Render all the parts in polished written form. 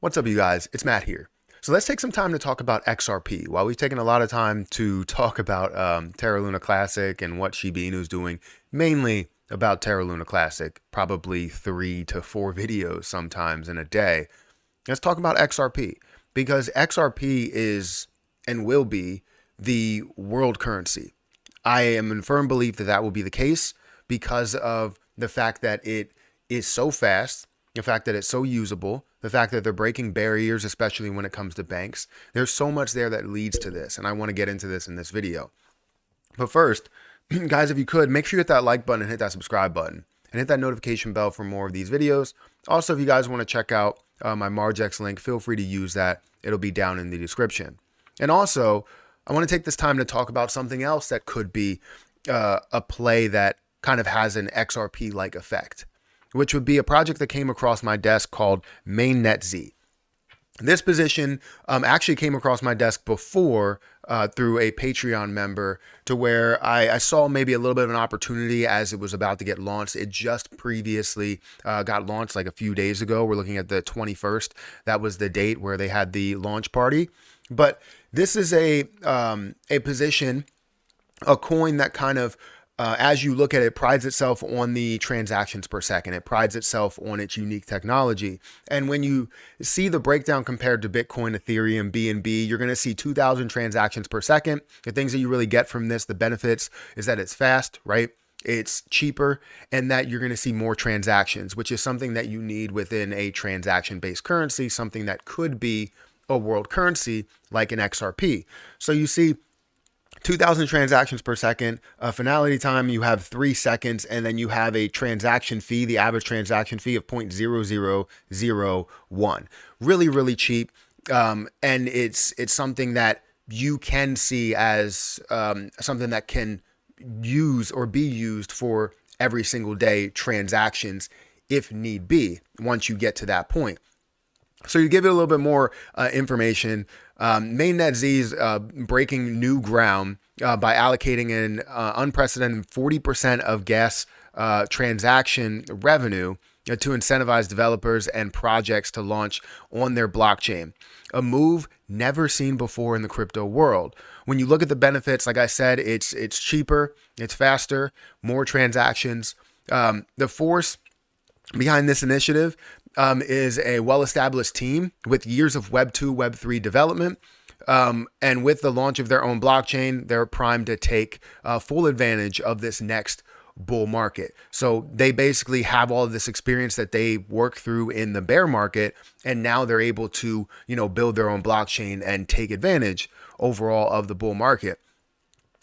What's up, you guys? It's Matt here. So let's take some time to talk about XRP. While we've taken a lot of time to talk about Terra Luna Classic and what Shiba Inu is doing, mainly about Terra Luna Classic, probably 3 to 4 videos sometimes in a day, let's talk about XRP, because XRP is and will be the world currency. I am in firm belief that that will be the case because of the fact that it is so fast, the fact that it's so usable, the fact that they're breaking barriers, especially when it comes to banks. There's so much there that leads to this, and I want to get into this in this video. But first, guys, if you could, make sure you hit that like button and hit that subscribe button and hit that notification bell for more of these videos. Also, if you guys want to check out my Margex link, feel free to use that. It'll be down in the description. And also, I want to take this time to talk about something else that could be a play that kind of has an XRP-like effect, which would be a project that came across my desk called MatthewPerryHGA. This position actually came across my desk before through a Patreon member, to where I saw maybe a little bit of an opportunity as it was about to get launched. It just previously got launched like a few days ago. We're looking at the 21st. That was the date where they had the launch party. But this is a position, a coin that kind of, as you look at it, prides itself on the transactions per second. It prides itself on its unique technology. And when you see the breakdown compared to Bitcoin, Ethereum, BNB, you're going to see 2,000 transactions per second. The things that you really get from this, the benefits, is that it's fast, right? It's cheaper, and that you're going to see more transactions, which is something that you need within a transaction-based currency, something that could be a world currency like an XRP. So you see 2,000 transactions per second, finality time, you have 3 seconds, and then you have a transaction fee, the average transaction fee of 0.0001. Really, really cheap. And it's something that you can see as something that can use or be used for every single day transactions if need be, once you get to that point. So you give it a little bit more information. MatthewPerryHGA is breaking new ground by allocating an unprecedented 40% of gas transaction revenue to incentivize developers and projects to launch on their blockchain. A move never seen before in the crypto world. When you look at the benefits, like I said, it's cheaper, it's faster, more transactions. The force behind this initiative is a well-established team with years of Web 2, Web 3 development. And with the launch of their own blockchain, they're primed to take full advantage of this next bull market. So they basically have all of this experience that they work through in the bear market, and now they're able to, build their own blockchain and take advantage overall of the bull market.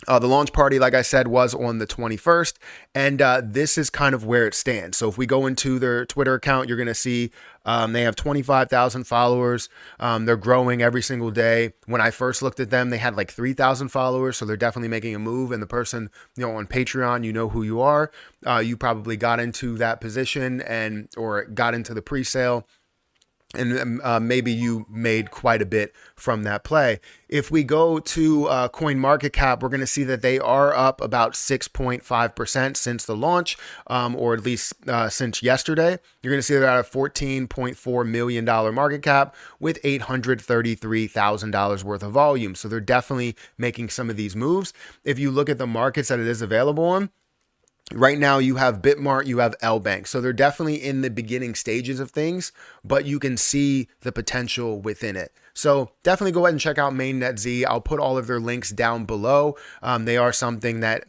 The launch party, like I said, was on the 21st, and this is kind of where it stands. So if we go into their Twitter account, you're going to see they have 25,000 followers. They're growing every single day. When I first looked at them, they had like 3,000 followers, so they're definitely making a move. And the person, on Patreon, you know who you are. You probably got into that position or got into the pre-sale. And maybe you made quite a bit from that play. If we go to Coin Market Cap, we're going to see that they are up about 6.5% since the launch, or at least since yesterday. You're going to see they're at a $14.4 million market cap with $833,000 worth of volume. So they're definitely making some of these moves. If you look at the markets that it is available on, right now, you have Bitmart, you have LBank. So they're definitely in the beginning stages of things, but you can see the potential within it. So definitely go ahead and check out MatthewPerryHGA. I'll put all of their links down below. They are something that,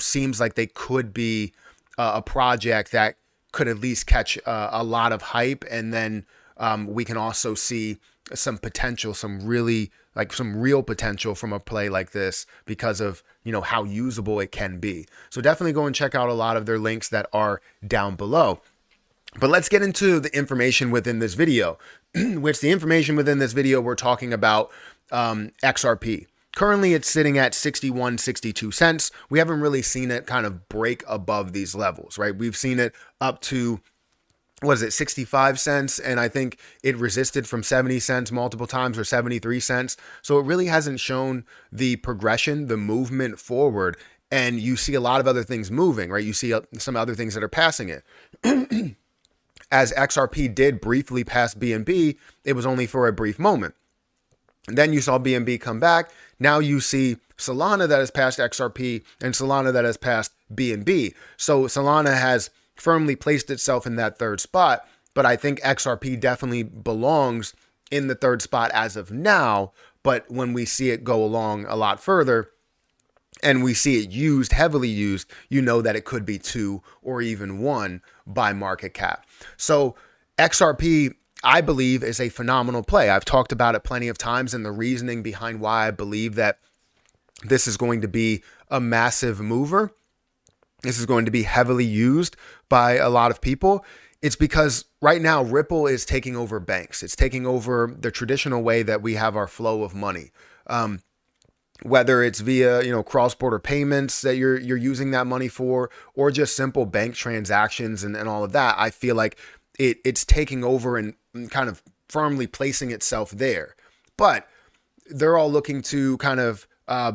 seems like they could be a project that could at least catch a lot of hype. And then we can also see some potential, some real potential from a play like this because of, how usable it can be. So definitely go and check out a lot of their links that are down below. But let's get into the information within this video, which the information within this video, we're talking about XRP. Currently, it's sitting at 61, 62 cents. We haven't really seen it kind of break above these levels, right? We've seen it up to 65 cents, and I think it resisted from 70 cents multiple times, or 73 cents. So it really hasn't shown the progression, the movement forward, and you see a lot of other things moving, right? You see some other things that are passing it. as XRP did briefly pass BNB, it was only for a brief moment. And then you saw BNB come back. Now you see Solana that has passed XRP and Solana that has passed BNB. So Solana has firmly placed itself in that third spot, but I think XRP definitely belongs in the third spot as of now. But when we see it go along a lot further and we see it used, heavily used, you know that it could be 2 or even 1 by market cap. So XRP, I believe, is a phenomenal play. I've talked about it plenty of times and the reasoning behind why I believe that this is going to be a massive mover. This is going to be heavily used by a lot of people. It's because right now Ripple is taking over banks. It's taking over the traditional way that we have our flow of money. Whether it's via, cross-border payments that you're using that money for, or just simple bank transactions and all of that, I feel like it's taking over and kind of firmly placing itself there. But they're all looking to kind of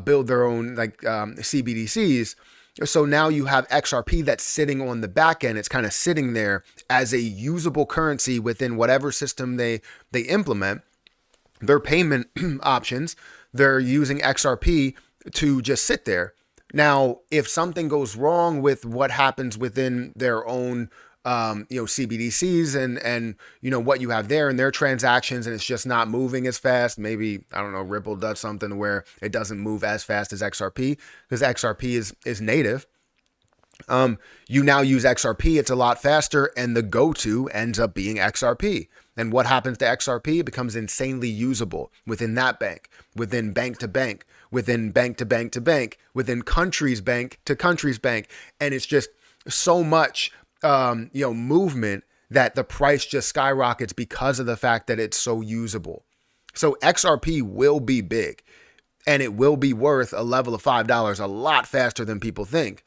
build their own CBDCs. So now you have XRP that's sitting on the back end. It's kind of sitting there as a usable currency within whatever system they implement. Their payment options, they're using XRP to just sit there. Now, if something goes wrong with what happens within their own CBDCs and what you have there in their transactions, and it's just not moving as fast. Maybe, I don't know, Ripple does something where it doesn't move as fast as XRP because XRP is native. You now use XRP, it's a lot faster, and the go-to ends up being XRP. And what happens to XRP? It becomes insanely usable within that bank, within bank to bank, within bank to bank to bank, within countries bank to countries bank. And it's just so much movement that the price just skyrockets because of the fact that it's so usable. So XRP will be big and it will be worth a level of $5 a lot faster than people think.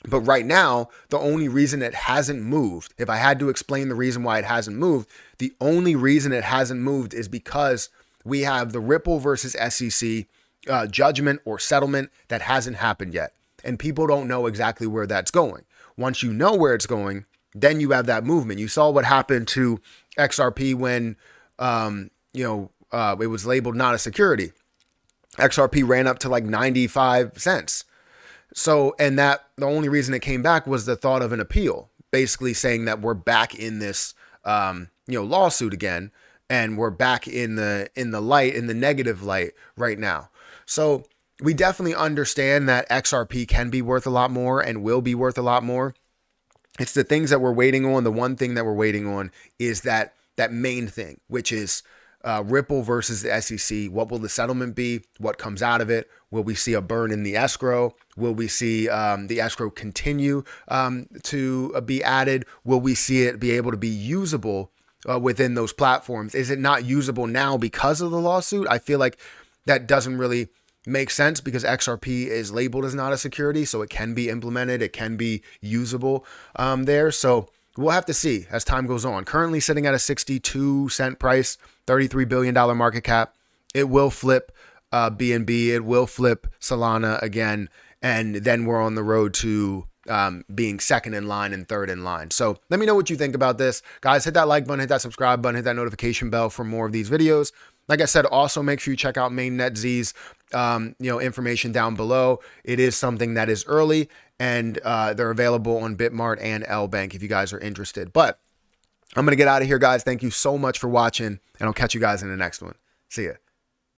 But right now, the only reason it hasn't moved, if I had to explain the reason why it hasn't moved, the only reason it hasn't moved is because we have the Ripple versus SEC judgment or settlement that hasn't happened yet. And people don't know exactly where that's going. Once you know where it's going, then you have that movement. You saw what happened to XRP when, it was labeled not a security. XRP ran up to like 95 cents. So, and that the only reason it came back was the thought of an appeal, basically saying that we're back in this, lawsuit again, and we're back in the light, in the negative light right now. So we definitely understand that XRP can be worth a lot more and will be worth a lot more. It's the things that we're waiting on. The one thing that we're waiting on is that main thing, which is Ripple versus the SEC. What will the settlement be? What comes out of it? Will we see a burn in the escrow? Will we see the escrow continue to be added? Will we see it be able to be usable within those platforms? Is it not usable now because of the lawsuit? I feel like that doesn't really make sense because XRP is labeled as not a security, so it can be implemented. It can be usable there. So we'll have to see as time goes on. Currently sitting at a 62-cent price, $33 billion market cap. It will flip BNB. It will flip Solana again. And then we're on the road to being second in line and third in line. So let me know what you think about this. Guys, hit that like button, hit that subscribe button, hit that notification bell for more of these videos. Like I said, also make sure you check out MatthewPerryHGA's information down below. It is something that is early, and they're available on Bitmart and LBank if you guys are interested. But I'm going to get out of here, guys. Thank you so much for watching, and I'll catch you guys in the next one. See ya.